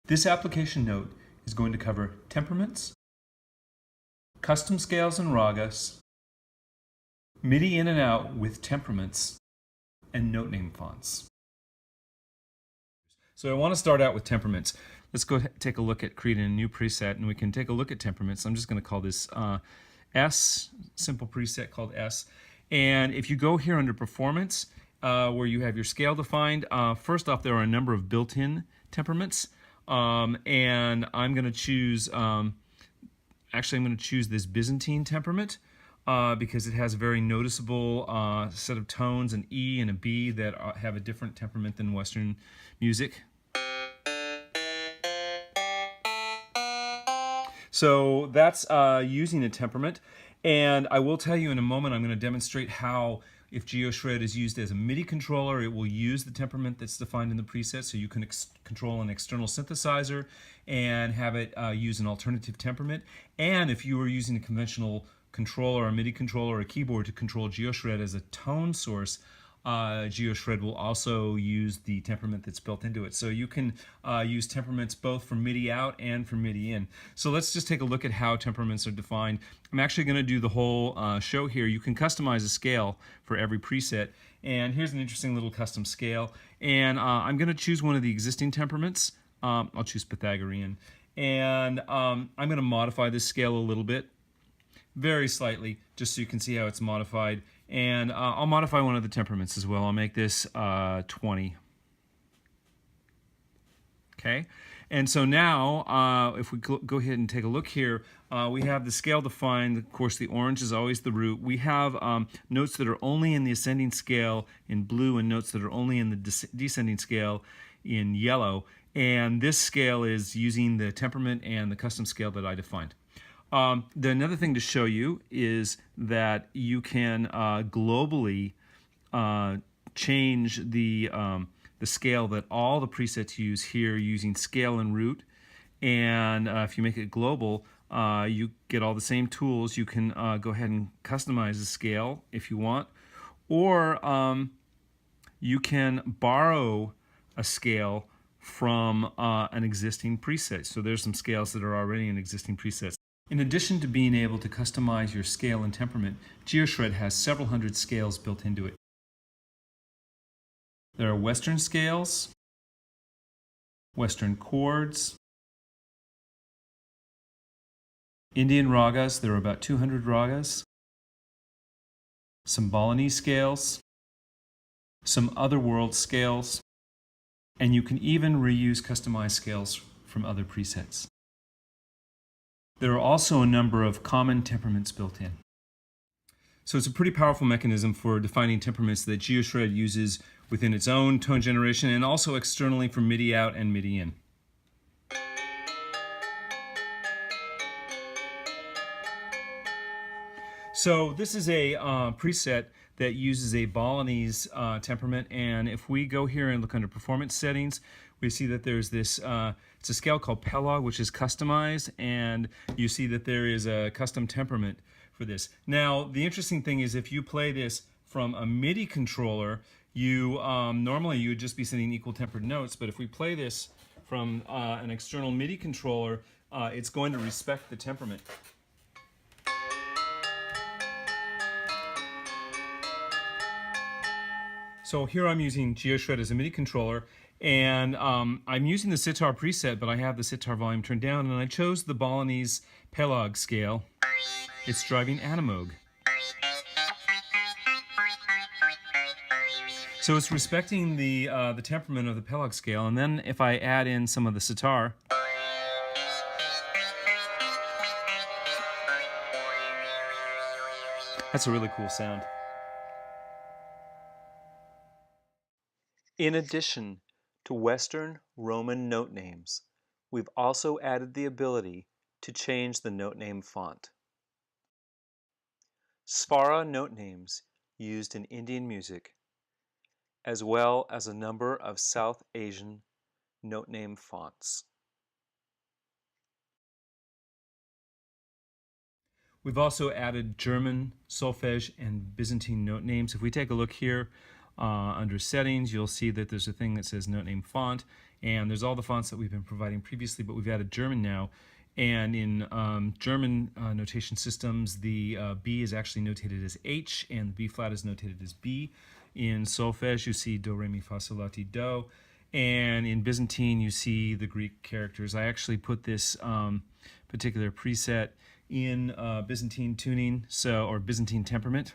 This application note is going to cover temperaments, custom scales and ragas, MIDI in and out with temperaments, and note name fonts. So I want to start out with temperaments. Let's go take a look at creating a new preset, and we can take a look at temperaments. I'm just going to call this S, simple preset called S. And if you go here under Performance, where you have your scale defined, first off, there are a number of built-in temperaments. And I'm going to choose, actually I'm going to choose this Byzantine temperament because it has a very noticeable set of tones, an E and a B, that have a different temperament than Western music. So that's using a temperament. And I will tell you in a moment, I'm going to demonstrate how, if GeoShred is used as a MIDI controller, it will use the temperament that's defined in the preset, so you can control an external synthesizer and have it use an alternative temperament. And if you were using a conventional controller, a MIDI controller, or a keyboard to control GeoShred as a tone source, GeoShred will also use the temperament that's built into it. So you can use temperaments both for MIDI out and for MIDI in. So let's just take a look at how temperaments are defined. I'm actually going to do the whole show here. You can customize a scale for every preset. And here's an interesting little custom scale. And I'm going to choose one of the existing temperaments. I'll choose Pythagorean. And I'm going to modify this scale a little bit, very slightly, just so you can see how it's modified. And I'll modify one of the temperaments as well. I'll make this 20. Okay, and so now if we go ahead and take a look here, we have the scale defined. Of course, the orange is always the root. We have notes that are only in the ascending scale in blue and notes that are only in the descending scale in yellow. And this scale is using the temperament and the custom scale that I defined. Another thing to show you is that you can globally change the scale that all the presets use here using scale and root. And if you make it global, you get all the same tools. You can go ahead and customize the scale if you want, or you can borrow a scale from an existing preset. So there's some scales that are already in existing presets. In addition to being able to customize your scale and temperament, GeoShred has several hundred scales built into it. There are Western scales, Western chords, Indian ragas, there are about 200 ragas, some Balinese scales, some other world scales, and you can even reuse customized scales from other presets. There are also a number of common temperaments built in. So it's a pretty powerful mechanism for defining temperaments that GeoShred uses within its own tone generation and also externally for MIDI out and MIDI in. So this is a preset that uses a Balinese temperament, and if we go here and look under Performance Settings, we see that there's this, it's a scale called Pelog, which is customized, and you see that there is a custom temperament for this. Now, the interesting thing is if you play this from a MIDI controller, you normally you would just be sending equal tempered notes, but if we play this from an external MIDI controller, it's going to respect the temperament. So here I'm using GeoShred as a MIDI controller, and I'm using the sitar preset, but I have the sitar volume turned down, and I chose the Balinese Pelog scale. It's driving analog. So it's respecting the temperament of the Pelog scale, and then if I add in some of the sitar, that's a really cool sound. In addition to Western Roman note names, we've also added the ability to change the note name font. Svara note names used in Indian music, as well as a number of South Asian note name fonts. We've also added German, solfege, and Byzantine note names. If we take a look here under settings, you'll see that there's a thing that says note name font, And there's all the fonts that we've been providing previously, but we've added German now. And in German notation systems, the B is actually notated as H, and the B flat is notated as B. In solfege, you see do, re, mi, fa, sol, la, ti, do. And in Byzantine, you see the Greek characters. I actually put this particular preset in Byzantine tuning, or Byzantine temperament.